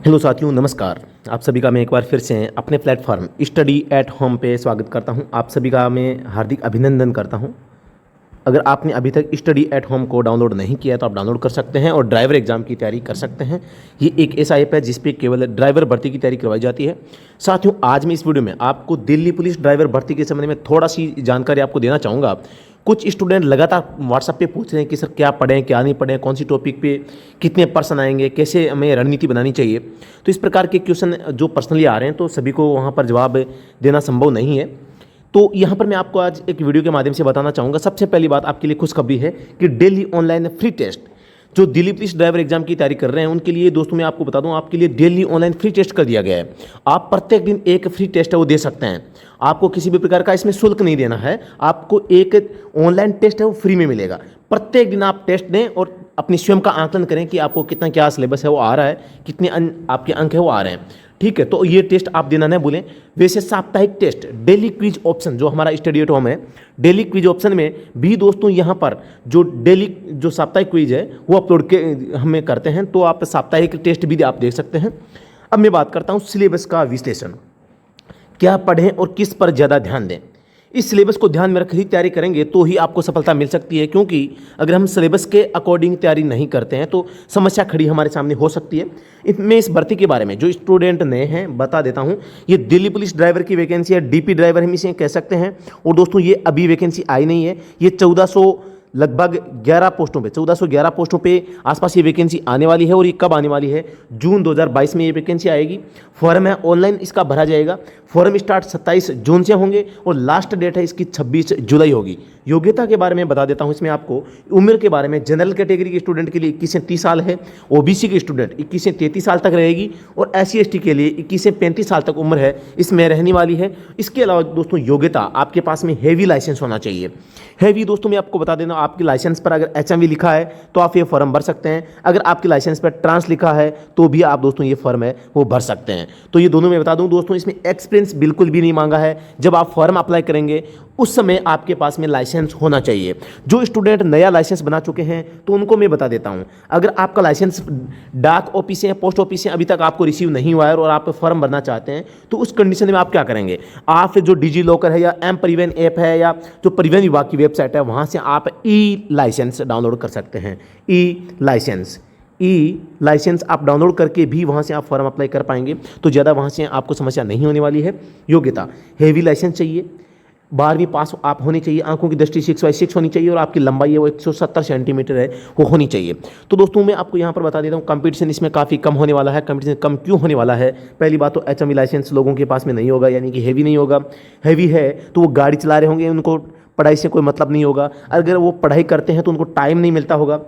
Hello साथियों, नमस्कार। आप सभी का मैं एक बार फिर से अपने प्लेटफॉर्म स्टडी एट होम पे स्वागत करता हूं। आप सभी का मैं हार्दिक अभिनंदन करता हूं। अगर आपने अभी तक स्टडी एट होम को डाउनलोड नहीं किया तो आप डाउनलोड कर सकते हैं और ड्राइवर एग्जाम की तैयारी कर सकते हैं। ये एक ऐसा ऐप है जिस पे केवल ड्राइवर भर्ती की तैयारी करवाई जाती है। साथियों, आज मैं इस वीडियो में आपको दिल्ली पुलिस ड्राइवर भर्ती के संबंध में थोड़ा सी जानकारी आपको देना चाहूँगा। कुछ स्टूडेंट लगातार व्हाट्सएप पे पूछ रहे हैं कि सर क्या पढ़ें क्या नहीं पढ़ें, कौन सी टॉपिक पे कितने पर्सन आएंगे, कैसे हमें रणनीति बनानी चाहिए। तो इस प्रकार के क्वेश्चन जो पर्सनली आ रहे हैं तो सभी को वहाँ पर जवाब देना संभव नहीं है। तो यहाँ पर मैं आपको आज एक वीडियो के माध्यम से बताना चाहूँगा। सबसे पहली बात आपके लिए खुशखबरी है कि डेली ऑनलाइन फ्री टेस्ट जो दिल्ली पुलिस ड्राइवर एग्जाम की तैयारी कर रहे हैं उनके लिए दोस्तों मैं आपको बता दूं, आपके लिए डेली ऑनलाइन फ्री टेस्ट कर दिया गया है। आप प्रत्येक दिन एक फ्री टेस्ट है वो दे सकते हैं। आपको किसी भी प्रकार का इसमें शुल्क नहीं देना है। आपको एक ऑनलाइन टेस्ट है वो फ्री में मिलेगा। प्रत्येक दिन आप टेस्ट दें और अपनी स्वयं का आकलन करें कि आपको कितना क्या सिलेबस है वो आ रहा है, कितने आपके अंक है वो आ रहे हैं। ठीक है, तो ये टेस्ट आप देना न भूलें। वैसे साप्ताहिक टेस्ट डेली क्विज ऑप्शन जो हमारा स्टडी एट होम है, डेली क्विज ऑप्शन में भी दोस्तों यहाँ पर जो डेली जो साप्ताहिक क्विज है वो अपलोड के हमें करते हैं, तो आप साप्ताहिक टेस्ट भी आप देख सकते हैं। अब मैं बात करता हूँ सिलेबस का विश्लेषण। क्या पढ़ें और किस पर ज़्यादा ध्यान दें। इस सिलेबस को ध्यान में रख ही तैयारी करेंगे तो ही आपको सफलता मिल सकती है, क्योंकि अगर हम सिलेबस के अकॉर्डिंग तैयारी नहीं करते हैं तो समस्या खड़ी हमारे सामने हो सकती है। मैं इस भर्ती के बारे में जो स्टूडेंट नए हैं बता देता हूं। ये दिल्ली पुलिस ड्राइवर की वैकेंसी है, डीपी ड्राइवर हम इसे कह सकते हैं। और दोस्तों ये अभी वैकेंसी आई नहीं है, ये 1400 लगभग 11 पोस्टों पे 1411 पोस्टों पे आसपास ये वैकेंसी आने वाली है। और ये कब आने वाली है? जून 2022 में ये वैकेंसी आएगी। फॉर्म है ऑनलाइन इसका भरा जाएगा। फॉर्म स्टार्ट 27 जून से होंगे और लास्ट डेट है इसकी 26 जुलाई होगी। योग्यता के बारे में बता देता हूं इसमें आपको। उम्र के बारे में जनरल कैटेगरी के स्टूडेंट के लिए 21 से 30 साल है, ओबीसी के स्टूडेंट 21 से 33 साल तक रहेगी और SC ST के लिए 21 से 35 साल तक उम्र है इसमें रहने वाली है। इसके अलावा दोस्तों योग्यता आपके पास में हैवी लाइसेंस होना चाहिए। हैवी दोस्तों मैं आपको बता देना, आपके लाइसेंस पर अगर HMV लिखा है तो आप ये फॉर्म भर सकते हैं। अगर आपके लाइसेंस पर ट्रांस लिखा है तो भी आप दोस्तों ये फॉर्म है वो भर सकते हैं। तो ये दोनों मैं बता दूं दोस्तों, इसमें एक्सपीरियंस बिल्कुल भी नहीं मांगा है। जब आप फॉर्म अप्लाई करेंगे उस समय आपके पास में लाइसेंस होना चाहिए। जो स्टूडेंट नया लाइसेंस बना चुके हैं तो उनको मैं बता देता हूं, अगर आपका लाइसेंस डाक ऑफिस से पोस्ट ऑफिस से अभी तक आपको रिसीव नहीं हुआ है और आप फॉर्म भरना चाहते हैं तो उस कंडीशन में आप क्या करेंगे? आप जो डिजी लॉकर है या एम परिवहन ऐप है या जो परिवहन विभाग की वेबसाइट है वहां से आप ई लाइसेंस डाउनलोड कर सकते हैं। ई लाइसेंस आप डाउनलोड करके भी वहाँ से आप फॉर्म अप्लाई कर पाएंगे, तो ज़्यादा वहाँ से आपको समस्या नहीं होने वाली है। योग्यता हैवी लाइसेंस चाहिए, 12वीं पास आप होनी चाहिए, आंखों की दृष्टि 6/6 होनी चाहिए और आपकी लंबाई है वो 170 सेंटीमीटर है वो होनी चाहिए। तो दोस्तों मैं आपको यहाँ पर बता देता हूँ, कंपटीशन इसमें काफ़ी कम होने वाला है। कंपटीशन कम क्यों होने वाला है? पहली बात तो HMV लाइसेंस लोगों के पास में नहीं होगा, यानी कि हैवी नहीं होगा। हैवी है तो वो गाड़ी चला रहे होंगे, उनको पढ़ाई से कोई मतलब नहीं होगा। अगर वो पढ़ाई करते हैं तो उनको टाइम नहीं मिलता होगा।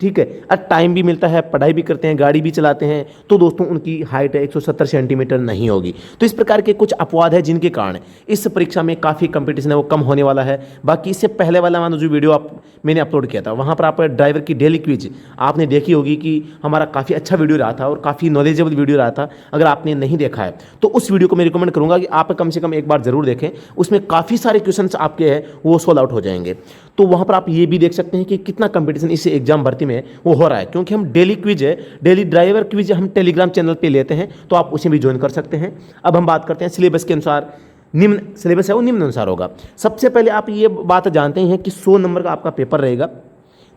ठीक है, और टाइम भी मिलता है, पढ़ाई भी करते हैं, गाड़ी भी चलाते हैं, तो दोस्तों उनकी हाइट है 170 सेंटीमीटर नहीं होगी। तो इस प्रकार के कुछ अपवाद है जिनके कारण इस परीक्षा में काफ़ी कंपटीशन है वो कम होने वाला है। बाकी इससे पहले वाला मानो जो वीडियो मैंने अपलोड किया था वहाँ पर आप ड्राइवर की डेली क्विज आपने देखी होगी कि हमारा काफ़ी अच्छा वीडियो रहा था और काफ़ी नॉलेजेबल वीडियो रहा था। अगर आपने नहीं देखा है तो उस वीडियो को मैं रिकमेंड करूँगा कि आप कम से कम एक बार ज़रूर देखें। उसमें काफ़ी सारे क्वेश्चन आपके हैं वो सोल्व आउट हो जाएंगे। तो वहाँ पर आप ये भी देख सकते हैं कि कितना कंपटीशन इस एग्जाम भर्ती में वो हो रहा है, क्योंकि हम डेली क्विज है, डेली ड्राइवर क्विज हम टेलीग्राम चैनल पे लेते हैं, तो आप उसे भी ज्वाइन कर सकते हैं। अब हम बात करते हैं सिलेबस के अनुसार। निम्न सिलेबस है वो निम्न अनुसार होगा। सबसे पहले आप ये बात जानते हैं कि 100 नंबर का आपका पेपर रहेगा,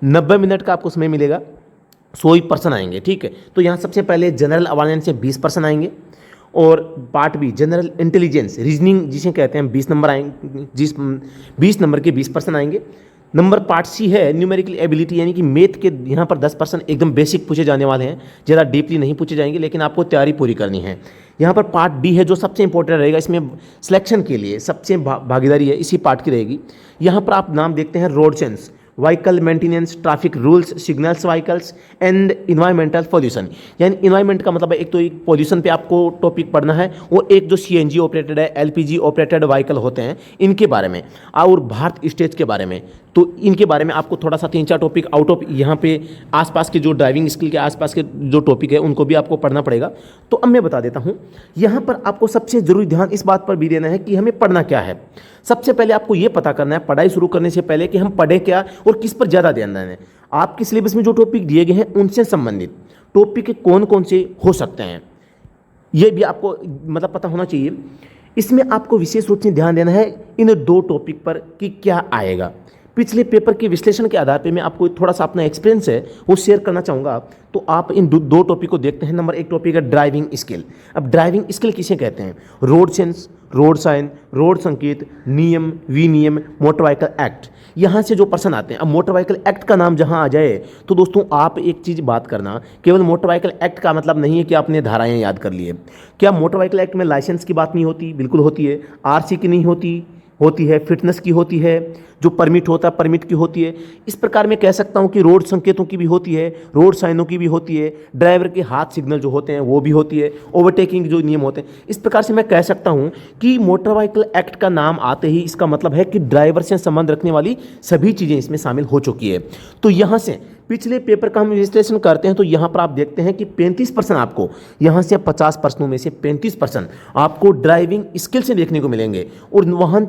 90 मिनट का आपको समय मिलेगा, 100 ही पर्सन आएंगे। ठीक है, तो यहाँ सबसे पहले जनरल अवेयरनेस से 20 पर्सन आएंगे और part B general intelligence reasoning जिसे कहते हैं 20 नंबर आएंगे, 20 नंबर के 20 पर्सन आएंगे। नंबर पार्ट सी है न्यूमेरिकल एबिलिटी, यानी कि मैथ के यहाँ पर 10% एकदम बेसिक पूछे जाने वाले हैं, ज़्यादा डीपली नहीं पूछे जाएंगे, लेकिन आपको तैयारी पूरी करनी है। यहाँ पर पार्ट बी है जो सबसे इंपॉर्टेंट रहेगा, इसमें सिलेक्शन के लिए सबसे भागीदारी है इसी पार्ट की रहेगी। यहाँ पर आप नाम देखते हैं road sense, vehicle maintenance, traffic rules, signals vehicles and environmental pollution. यानी इन्वायरमेंट का मतलब एक तो एक पॉल्यूशन पे आपको टॉपिक पढ़ना है और एक जो CNG ऑपरेटेड है, LPG ऑपरेटेड व्हीकल होते हैं इनके बारे में और भारत स्टेज के बारे में। तो इनके बारे में आपको थोड़ा सा 3-4 टॉपिक आउट ऑफ यहाँ पे आसपास के जो ड्राइविंग स्किल के आसपास के जो टॉपिक है उनको भी आपको पढ़ना पड़ेगा। तो अब मैं बता देता हूँ, यहाँ पर आपको सबसे जरूरी ध्यान इस बात पर भी देना है कि हमें पढ़ना क्या है। सबसे पहले आपको ये पता करना है पढ़ाई शुरू करने से पहले कि हम पढ़ें क्या और किस पर ज़्यादा ध्यान देना है। आपके सिलेबस में जो टॉपिक दिए गए हैं उनसे संबंधित टॉपिक कौन कौन से हो सकते हैं। ये भी आपको मतलब पता होना चाहिए। इसमें आपको विशेष रूप से ध्यान देना है इन दो टॉपिक पर कि क्या आएगा। पिछले पेपर के विश्लेषण के आधार पे मैं आपको थोड़ा सा अपना एक्सपीरियंस है वो शेयर करना चाहूँगा। तो आप इन दो टॉपिक को देखते हैं। नंबर एक टॉपिक है ड्राइविंग स्किल। अब ड्राइविंग स्किल किसे कहते हैं? Road sense, road sign, road संकेत, नियम, विनियम, मोटर व्हीकल एक्ट, यहाँ से जो पर्सन आते हैं। अब मोटर व्हीकल एक्ट का नाम जहाँ आ जाए तो दोस्तों आप एक चीज़ बात करना, केवल मोटर व्हीकल एक्ट का मतलब नहीं है कि आपने धाराएं याद कर लिए। क्या मोटर व्हीकल एक्ट में लाइसेंस की बात नहीं होती? बिल्कुल होती है। आरसी की नहीं होती? होती है। फिटनेस की होती है। जो परमिट होता है परमिट की होती है। इस प्रकार मैं कह सकता हूँ कि रोड संकेतों की भी होती है, रोड साइनों की भी होती है, ड्राइवर के हाथ सिग्नल जो होते हैं वो भी होती है, ओवरटेकिंग जो नियम होते हैं। इस प्रकार से मैं कह सकता हूँ कि मोटर व्हीकल एक्ट का नाम आते ही इसका मतलब है कि ड्राइवर से संबंध रखने वाली सभी चीज़ें इसमें शामिल हो चुकी है। तो यहाँ से पिछले पेपर का हम विश्लेषण करते हैं तो यहाँ पर आप देखते हैं कि 35% आपको यहाँ से 50 प्रश्नों में से 35% आपको ड्राइविंग स्किल से देखने को मिलेंगे। और वहाँ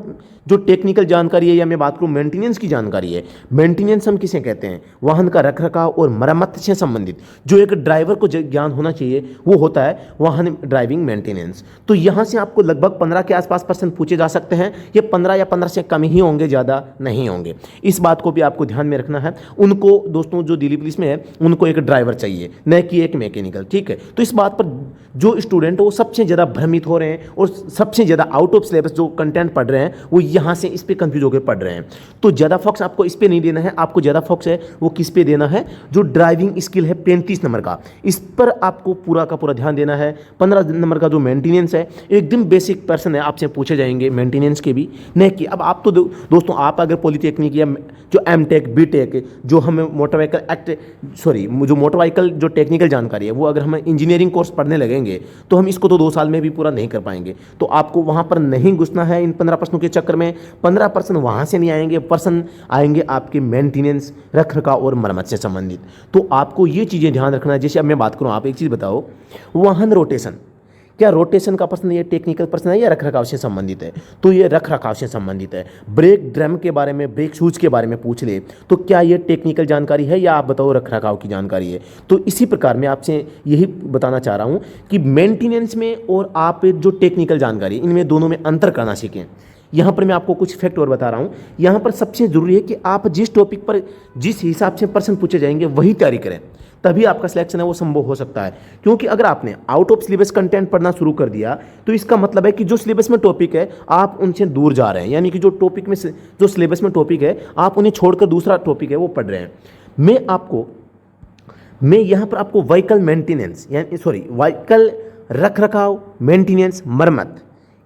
जो टेक्निकल जानकारी है या मैं बात करूँ मेंटेनेंस की जानकारी है, मेंटेनेंस हम किसे कहते हैं? वाहन का रखरखाव और मरम्मत से संबंधित जो एक ड्राइवर को ज्ञान होना चाहिए वो होता है वाहन ड्राइविंग मेंटेनेंस। तो यहाँ से आपको लगभग 15 के आसपास प्रश्न पूछे जा सकते हैं। ये 15 या 15 से कम ही होंगे, ज़्यादा नहीं होंगे। इस बात को भी आपको ध्यान में रखना है। उनको दोस्तों जो दिल्ली पुलिस में है उनको एक ड्राइवर चाहिए, न कि एक मैकेनिकल, ठीक है। तो इस बात पर जो स्टूडेंट है वो सबसे ज़्यादा भ्रमित हो रहे हैं और सबसे ज़्यादा आउट ऑफ सिलेबस जो कंटेंट पढ़ रहे हैं वो यहाँ से इस पे कंफ्यूज होकर पढ़ रहे हैं। तो ज़्यादा फोकस आपको इस पे नहीं देना है। आपको ज़्यादा फोकस है वो किस पे देना है? जो ड्राइविंग स्किल है 35 नंबर का, इस पर आपको पूरा का पूरा ध्यान देना है। 15 नंबर का जो मेंटेनेंस है एकदम बेसिक पर्सन है, आपसे पूछे जाएंगे मेंटेनेंस के भी, नहीं कि अब आप तो दोस्तों आप अगर पॉलिटेक्निक या जो एमटेक बीटेक जो हमें मोटर व्हीकल एक्ट जो मोटर व्हीकल जो टेक्निकल जानकारी है वो अगर हम इंजीनियरिंग कोर्स पढ़ने लगेंगे तो हम इसको तो 2 साल में भी पूरा नहीं कर पाएंगे। तो आपको वहाँ पर नहीं घुसना है इन 15 प्रश्नों के चक्कर में। 15% वहाँ से नहीं आएंगे, पर्सन आएंगे आपके मेंटेनेंस, रखरखाव और मरम्मत से संबंधित। तो आपको ये चीज़ें ध्यान रखना है। जैसे अब मैं बात करूँ, आप एक चीज़ बताओ, वाहन रोटेशन, क्या रोटेशन का प्रश्न ये टेक्निकल प्रश्न है या रखरखाव से संबंधित है? तो ये रखरखाव से संबंधित है। ब्रेक ड्रम के बारे में, ब्रेक शूज के बारे में पूछ ले तो क्या ये टेक्निकल जानकारी है या आप बताओ रखरखाव की जानकारी है? तो इसी प्रकार मैं आपसे यही बताना चाह रहा हूँ कि मेंटेनेंस में और आप जो टेक्निकल जानकारी इनमें दोनों में अंतर करना सीखें। यहाँ पर मैं आपको कुछ फैक्ट और बता रहा हूँ। यहाँ पर सबसे ज़रूरी है कि आप जिस टॉपिक पर जिस हिसाब से प्रश्न पूछे जाएंगे वही तैयारी करें, तभी आपका सिलेक्शन है वो संभव हो सकता है। क्योंकि अगर आपने आउट ऑफ सिलेबस कंटेंट पढ़ना शुरू कर दिया तो इसका मतलब है कि जो सिलेबस में टॉपिक है आप उनसे दूर जा रहे हैं, यानी कि जो टॉपिक में जो सिलेबस में टॉपिक है आप उन्हें छोड़कर दूसरा टॉपिक है वो पढ़ रहे हैं। मैं यहाँ पर आपको व्हीकल मेंटेनेंस यानी व्हीकल रखरखाव, मेंटेनेंस, मरम्मत,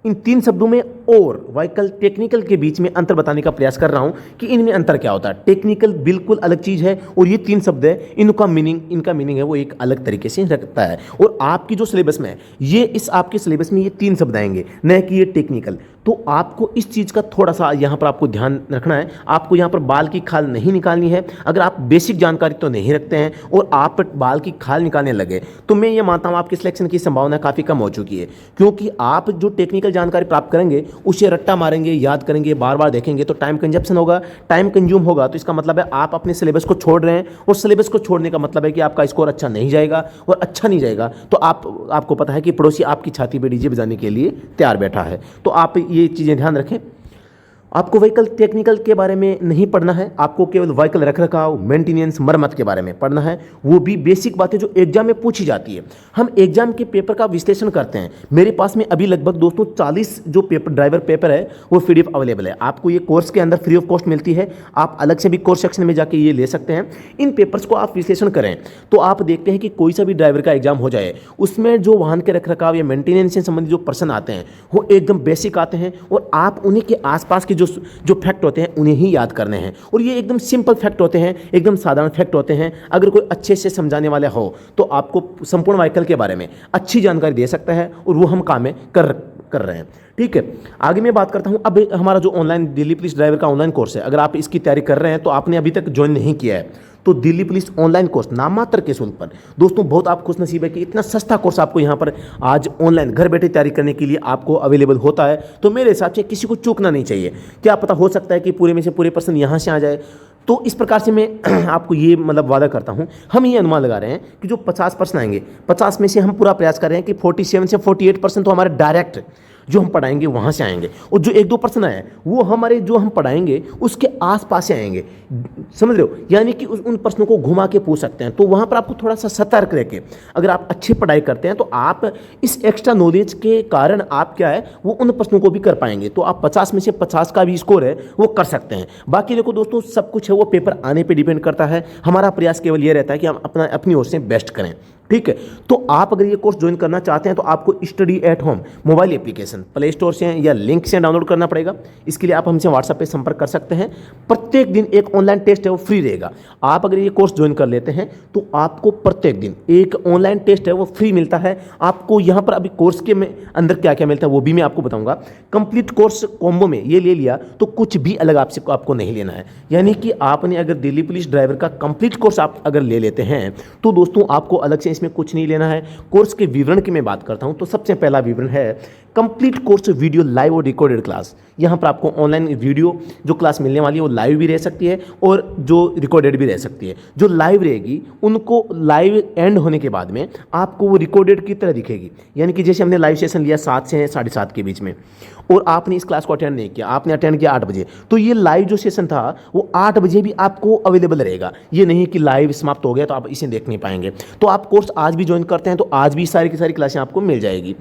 इन 3 शब्दों में और व्हीकल टेक्निकल के बीच में अंतर बताने का प्रयास कर रहा हूं कि इनमें अंतर क्या होता है। टेक्निकल बिल्कुल अलग चीज़ है और ये 3 शब्द है, इनका मीनिंग है वो एक अलग तरीके से रखता है। और आपकी जो सिलेबस में है ये इस आपके सिलेबस में ये 3 शब्द आएंगे, न कि ये टेक्निकल। तो आपको इस चीज़ का थोड़ा सा यहाँ पर आपको ध्यान रखना है। आपको यहाँ पर बाल की खाल नहीं निकालनी है। अगर आप बेसिक जानकारी तो नहीं रखते हैं और आप बाल की खाल निकालने लगे तो मैं ये मानता हूँ आपके सिलेक्शन की संभावना काफ़ी कम हो चुकी है। क्योंकि आप जो टेक्निकल जानकारी प्राप्त करेंगे उसे रट्टा मारेंगे, याद करेंगे, बार बार देखेंगे तो टाइम कंजप्शन होगा, टाइम कंज्यूम होगा। तो इसका मतलब है आप अपने सिलेबस को छोड़ रहे हैं और सिलेबस को छोड़ने का मतलब है कि आपका स्कोर अच्छा नहीं जाएगा और अच्छा नहीं जाएगा तो आपको पता है कि पड़ोसी आपकी छाती पे डीजे बजाने के लिए तैयार बैठा है। तो आप ये चीज़ें ध्यान रखें। आपको व्हीकल टेक्निकल के बारे में नहीं पढ़ना है, आपको केवल व्हीकल रखरखाव, मेंटेनेंस, मरम्मत के बारे में पढ़ना है। वो भी बेसिक बातें जो एग्जाम में पूछी जाती है। हम एग्जाम के पेपर का विश्लेषण करते हैं। मेरे पास में अभी लगभग दोस्तों 40 जो ड्राइवर पेपर है वो PDF अवेलेबल है। आपको ये कोर्स के अंदर फ्री ऑफ कॉस्ट मिलती है। आप अलग से भी कोर्स सेक्शन में जाके ये ले सकते हैं। इन पेपर्स को आप विश्लेषण करें तो आप देखते हैं कि कोई सा भी ड्राइवर का एग्जाम हो जाए उसमें जो वाहन के रखरखाव या मेंटेनेंस से संबंधित जो प्रश्न आते हैं वो एकदम बेसिक आते हैं और आप उन्हीं के आसपास के जो फैक्ट होते हैं उन्हें ही याद करने हैं। और ये एकदम सिंपल फैक्ट होते हैं, एकदम साधारण फैक्ट होते हैं। अगर कोई अच्छे से समझाने वाला हो तो आपको संपूर्ण व्हीकल के बारे में अच्छी जानकारी दे सकता है और वो हम काम में कर रहे हैं। ठीक है, आगे मैं बात करता हूं। अब हमारा जो ऑनलाइन दिल्ली पुलिस ड्राइवर का ऑनलाइन कोर्स है, अगर आप इसकी तैयारी कर रहे हैं तो आपने अभी तक ज्वाइन नहीं किया है तो दिल्ली पुलिस ऑनलाइन कोर्स नाममात्र के शुल्क पर दोस्तों बहुत आप खुशनसीब है कि इतना सस्ता कोर्स आपको यहाँ पर आज ऑनलाइन घर बैठे तैयारी करने के लिए आपको अवेलेबल होता है। तो मेरे हिसाब से किसी को चूकना नहीं चाहिए। क्या पता हो सकता है कि पूरे में से पूरे पर्सन यहाँ से आ जाए, तो इस प्रकार से मैं आपको ये मतलब वादा करता हूँ, हम ये अनुमान लगा रहे हैं कि जो 50% आएंगे, 50 में से हम पूरा प्रयास कर रहे हैं कि 47 से 48% तो हमारे डायरेक्ट जो हम पढ़ाएंगे वहाँ से आएंगे, और जो 1-2% आए वो हमारे जो हम पढ़ाएंगे उसके आसपास से आएंगे, समझ रहे हो, यानी कि उन प्रश्नों को घुमा के पूछ सकते हैं। तो वहाँ पर आपको थोड़ा सा सतर्क रह के अगर आप अच्छी पढ़ाई करते हैं तो आप इस एक्स्ट्रा नॉलेज के कारण आप क्या है वो उन प्रश्नों को भी कर पाएंगे। तो आप 50 में से 50 का भी स्कोर है वो कर सकते हैं। बाकी देखो दोस्तों, सब कुछ है वो पेपर आने पर डिपेंड करता है। हमारा प्रयास केवल ये रहता है कि हम अपनी ओर से बेस्ट करें, ठीक है। तो आप अगर ये कोर्स ज्वाइन करना चाहते हैं तो आपको study at home mobile application play store से या लिंक से डाउनलोड करना पड़ेगा। इसके लिए आप हमसे व्हाट्सएप पे संपर्क कर सकते हैं। प्रत्येक दिन एक ऑनलाइन टेस्ट है वो फ्री रहेगा। आप अगर ये कोर्स ज्वाइन कर लेते हैं तो आपको प्रत्येक दिन एक ऑनलाइन टेस्ट है वो फ्री मिलता है। आपको यहाँ पर अभी कोर्स के में अंदर क्या क्या मिलता है वो भी मैं आपको बताऊँगा। कंप्लीट कोर्स कॉम्बो में ये ले लिया तो कुछ भी अलग आपको नहीं लेना है। यानी कि आपने अगर दिल्ली पुलिस ड्राइवर का कंप्लीट कोर्स आप अगर ले लेते हैं तो दोस्तों आपको अलग से इसमें कुछ नहीं लेना है। कोर्स के विवरण की मैं बात करता हूं तो सबसे पहला विवरण है कंप्लीट कोर्स वीडियो लाइव और रिकॉर्डेड क्लास। यहां पर आपको ऑनलाइन वीडियो जो क्लास मिलने वाली है वो लाइव भी रह सकती है और जो रिकॉर्डेड भी रह सकती है। जो लाइव रहेगी उनको लाइव एंड होने के बाद में आपको वो रिकॉर्डेड की तरह दिखेगी। यानी कि जैसे हमने लाइव सेशन लिया 7 से 7:30 के बीच में और आपने इस क्लास को अटेंड नहीं किया, आपने अटेंड किया 8 बजे, तो ये लाइव जो सेशन था वो 8 बजे भी आपको अवेलेबल रहेगा। ये नहीं कि लाइव समाप्त हो गया तो आप इसे देख नहीं पाएंगे। तो आप कोर्स आज भी ज्वाइन करते हैं तो आज भी सारी की सारी क्लासें आपको मिल जाएगी।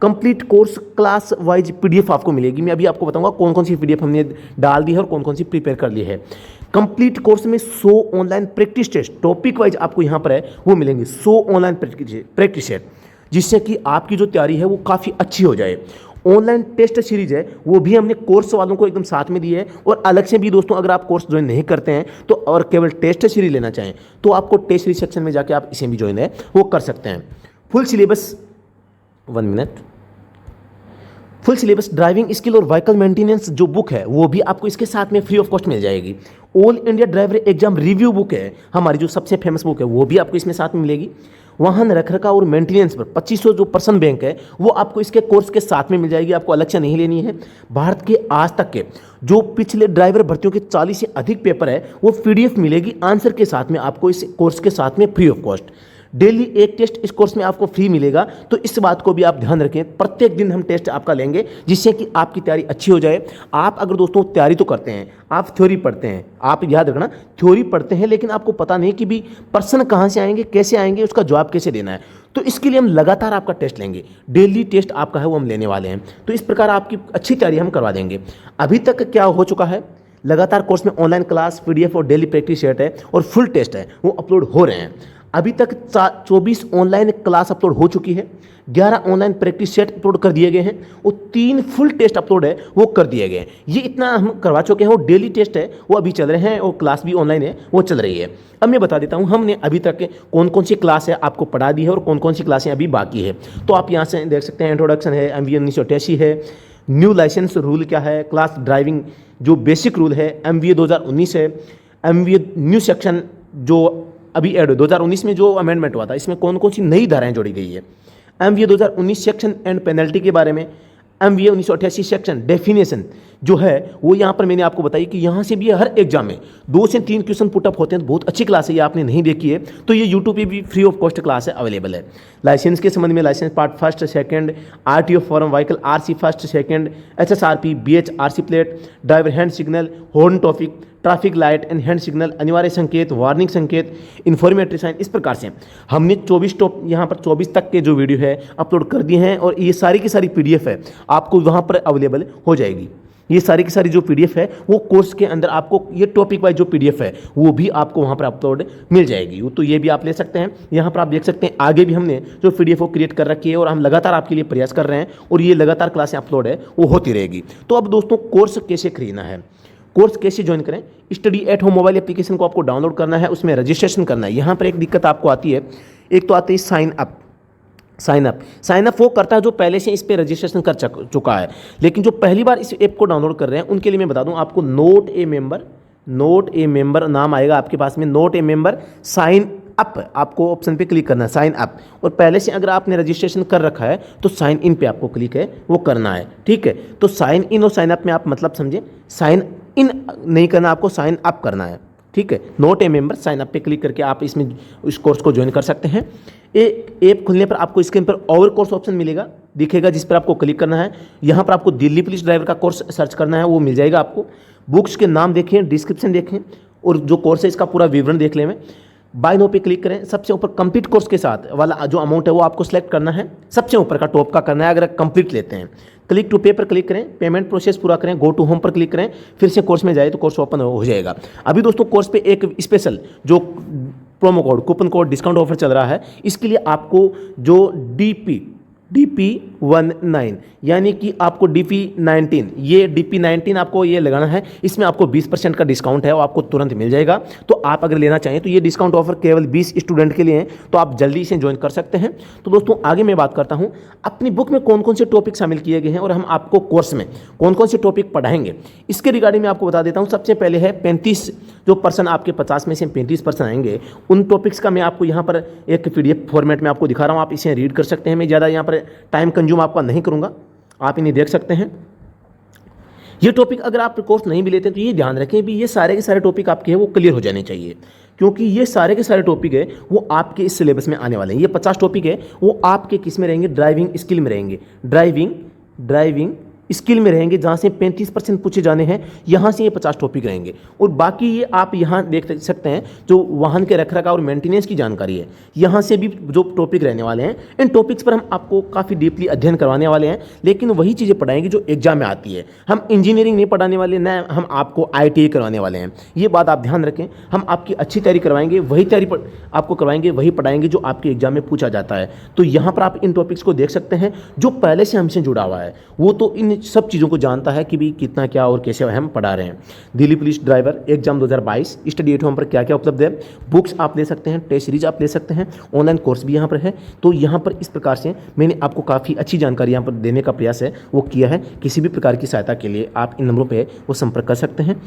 Complete course class wise PDF आपको मिलेगी। मैं अभी आपको बताऊंगा कौन कौन सी पीडीएफ हमने डाल दी है और कौन कौन सी प्रिपेयर कर ली है। कंप्लीट कोर्स में 100 online practice test topic wise आपको यहाँ पर है वो मिलेंगे। 100 ऑनलाइन प्रैक्टिस टेस्ट जिससे कि आपकी जो तैयारी है वो काफ़ी अच्छी हो जाए। ऑनलाइन टेस्ट सीरीज है वो भी हमने कोर्स वालों को एकदम साथ में दी है। और अलग से भी दोस्तों अगर आप कोर्स ज्वाइन नहीं करते हैं तो और केवल टेस्ट सीरीज लेना चाहें तो आपको टेस्ट सीरीज सेक्शन में जाके आप इसे भी ज्वाइन है वो कर सकते हैं। Full syllabus 1 minute full syllabus driving skill और व्हीकल मेंटेनेंस जो बुक है वो भी आपको इसके साथ में फ्री ऑफ कॉस्ट मिल जाएगी। All India driver exam review book है हमारी जो सबसे फेमस बुक है वो भी आपको इसमें साथ में मिलेगी। वाहन रखरखाव और मेंटेनेंस पर 2500 जो पर्सन बैंक है वो आपको इसके कोर्स के साथ में मिल जाएगी, आपको अलग से नहीं लेनी है। भारत के आज तक के जो पिछले ड्राइवर भर्तियों के 40 से अधिक पेपर है वो पीडीएफ मिलेगी आंसर के साथ में आपको इस कोर्स के साथ में फ्री ऑफ कॉस्ट। डेली एक टेस्ट इस कोर्स में आपको फ्री मिलेगा। तो इस बात को भी आप ध्यान रखें, प्रत्येक दिन हम टेस्ट आपका लेंगे जिससे कि आपकी तैयारी अच्छी हो जाए। आप अगर दोस्तों तैयारी तो करते हैं, आप थ्योरी पढ़ते हैं, आप याद रखना थ्योरी पढ़ते हैं लेकिन आपको पता नहीं कि भी पर्सन कहाँ से आएंगे, कैसे आएंगे, उसका जवाब कैसे देना है। तो इसके लिए हम लगातार आपका टेस्ट लेंगे, डेली टेस्ट आपका है वो हम लेने वाले हैं। तो इस प्रकार आपकी अच्छी तैयारी हम करवा देंगे। अभी तक क्या हो चुका है, लगातार कोर्स में ऑनलाइन क्लास पीडीएफ और डेली प्रैक्टिस सेट है और फुल टेस्ट है वो अपलोड हो रहे हैं। अभी तक 24 ऑनलाइन क्लास अपलोड हो चुकी है, 11 ऑनलाइन प्रैक्टिस सेट अपलोड कर दिए गए हैं और 3 फुल टेस्ट अपलोड है वो कर दिए गए हैं। ये इतना हम करवा चुके हैं। वो डेली टेस्ट है वो अभी चल रहे हैं और क्लास भी ऑनलाइन है वो चल रही है। अब मैं बता देता हूँ हमने अभी तक कौन कौन सी क्लास है आपको पढ़ा दी है और कौन कौन सी क्लासें अभी बाकी है। तो आप यहाँ से देख सकते हैं इंट्रोडक्शन है, MVA 1988 है, न्यू लाइसेंस रूल क्या है, क्लास ड्राइविंग जो बेसिक रूल है, MVA 2019 है, MVA न्यू सेक्शन जो अभी ऐड 2019 में जो अमेंडमेंट हुआ था इसमें कौन कौन सी नई धाराएं जोड़ी गई है, MVA 2019 सेक्शन एंड पेनल्टी के बारे में, MVA 1988 सेक्शन डेफिनेशन जो है वो यहाँ पर मैंने आपको बताई कि यहाँ से भी हर एग्जाम में 2 से 3 क्वेश्चन पुटअप होते हैं। बहुत अच्छी क्लास है, ये आपने नहीं देखी है तो ये यूट्यूब पे भी फ्री ऑफ कॉस्ट क्लास है अवेलेबल है। लाइसेंस के संबंध में licence part first second, RTO form vehicle, RC first second, HSRP, BH, RC plate, driver hand signal, horn topic, traffic light and hand signal, अनिवार्य संकेत, warning संकेत, informatory sign. इस प्रकार से हमने 24 तक के जो वीडियो है अपलोड कर दिए हैं और ये सारी की सारी पीडीएफ है आपको वहाँ पर अवेलेबल हो जाएगी। ये सारी की सारी जो पीडीएफ है वो कोर्स के अंदर आपको ये टॉपिक वाइज जो पीडीएफ है वो भी आपको वहाँ पर अपलोड मिल जाएगी। तो ये भी आप ले सकते हैं। यहाँ पर आप देख सकते हैं आगे भी हमने जो पीडीएफ को क्रिएट कर रखी है और हम लगातार आपके लिए प्रयास कर रहे हैं और ये लगातार क्लासें अपलोड है वो होती रहेगी। तो अब दोस्तों कोर्स कैसे खरीदना है, कोर्स कैसे ज्वाइन करें, study at home mobile application को आपको डाउनलोड करना है, उसमें रजिस्ट्रेशन करना है। यहाँ पर एक दिक्कत आपको आती है, एक तो आती है साइन अप वो करता है जो पहले से इस पर रजिस्ट्रेशन कर चुका है। लेकिन जो पहली बार इस ऐप को डाउनलोड कर रहे हैं उनके लिए मैं बता दूं आपको नोट ए मेंबर नाम आएगा आपके पास में, not a member sign up आपको ऑप्शन पे क्लिक करना है, साइन अप। और पहले से अगर आपने रजिस्ट्रेशन कर रखा है तो साइन इन पे आपको क्लिक है वो करना है, ठीक है। तो साइन इन और साइन अप में आप मतलब समझे, साइन इन नहीं करना, आपको साइन अप करना है। ठीक है, not a member, sign up पे क्लिक करके आप इसमें इस कोर्स को ज्वाइन कर सकते हैं। ऐप खुलने पर आपको स्क्रीन पर और कोर्स ऑप्शन मिलेगा, दिखेगा, जिस पर आपको क्लिक करना है। यहाँ पर आपको दिल्ली पुलिस ड्राइवर का कोर्स सर्च करना है, वो मिल जाएगा आपको। बुक्स के नाम देखें, डिस्क्रिप्शन देखें और जो कोर्स है इसका पूरा विवरण देख लें। बाय नो पे क्लिक करें, सबसे ऊपर कंप्लीट कोर्स के साथ वाला जो अमाउंट है वो आपको सेलेक्ट करना है, सबसे ऊपर का टॉप का करना है अगर कंप्लीट लेते हैं। क्लिक टू पे पर क्लिक करें, पेमेंट प्रोसेस पूरा करें, गो टू होम पर क्लिक करें, फिर से कोर्स में जाए तो कोर्स ओपन हो जाएगा। अभी दोस्तों कोर्स पे एक स्पेशल जो promo code, coupon code, discount offer चल रहा है, इसके लिए आपको जो DP19 यानी कि आपको DP19, ये DP19 आपको ये लगाना है, इसमें आपको 20% का डिस्काउंट है, वो आपको तुरंत मिल जाएगा। तो आप अगर लेना चाहें तो ये डिस्काउंट ऑफर केवल 20 स्टूडेंट के लिए है, तो आप जल्दी इसे ज्वाइन कर सकते हैं। तो दोस्तों आगे मैं बात करता हूँ अपनी बुक में कौन कौन से टॉपिक शामिल किए गए हैं और हम आपको कोर्स में कौन कौन से टॉपिक पढ़ाएंगे, इसके रिगार्डिंग मैं आपको बता देता हूँ। सबसे पहले है 35 जो पर्सन, आपके 50 में से 35% आएंगे, उन टॉपिक्स का मैं आपको यहाँ पर एक PDF फॉर्मेट में आपको दिखा रहा हूँ, आप इसे रीड कर सकते हैं। मैं ज़्यादा यहाँ पर टाइम कंज्यूम आपका नहीं करूँगा, आप इन्हें देख सकते हैं। ये टॉपिक अगर आप कोर्स नहीं भी लेते हैं तो ये ध्यान रखें भी ये सारे के सारे टॉपिक आपके हैं वो क्लियर हो जाने चाहिए, क्योंकि ये सारे के सारे टॉपिक है वो आपके इस सिलेबस में आने वाले हैं। ये 50 टॉपिक है वो आपके किस में रहेंगे, ड्राइविंग स्किल में रहेंगे, ड्राइविंग स्किल में रहेंगे, जहाँ से 35% पूछे जाने हैं, यहाँ से ये 50 टॉपिक रहेंगे। और बाकी ये आप यहाँ देख सकते हैं जो वाहन के रखरखाव और मेंटेनेंस की जानकारी है, यहाँ से भी जो टॉपिक रहने वाले हैं, इन टॉपिक्स पर हम आपको काफ़ी डीपली अध्ययन करवाने वाले हैं, लेकिन वही चीज़ें पढ़ाएंगे जो एग्जाम में आती है। हम इंजीनियरिंग नहीं पढ़ाने वाले, न हम आपको ITI करवाने वाले हैं, ये बात आप ध्यान रखें। हम आपकी अच्छी तैयारी करवाएंगे, वही तैयारी आपको करवाएंगे, वही पढ़ाएंगे जो आपके एग्जाम में पूछा जाता है। तो यहाँ पर आप इन टॉपिक्स को देख सकते हैं। जो पहले से हमसे जुड़ा हुआ है वो तो इन सब चीज़ों को जानता है कि भी कितना क्या और कैसे हम पढ़ा रहे हैं। Delhi police driver exam 2022 study at home पर क्या क्या उपलब्ध है, बुक्स आप ले सकते हैं, टेस्ट सीरीज आप ले सकते हैं, ऑनलाइन कोर्स भी यहाँ पर है। तो यहाँ पर इस प्रकार से मैंने आपको काफ़ी अच्छी जानकारी यहाँ पर देने का प्रयास है वो किया है। किसी भी प्रकार की सहायता के लिए आप इन नंबरों पर वो संपर्क कर सकते हैं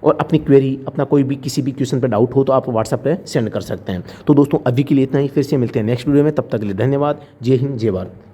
और अपनी क्वेरी, अपना कोई भी किसी भी क्वेश्चन पर डाउट हो तो आप व्हाट्सएप पे सेंड कर सकते हैं। तो दोस्तों अभी के लिए इतना ही, फिर से मिलते हैं नेक्स्ट वीडियो में, तब तक के लिए धन्यवाद। जय हिंद, जय भारत।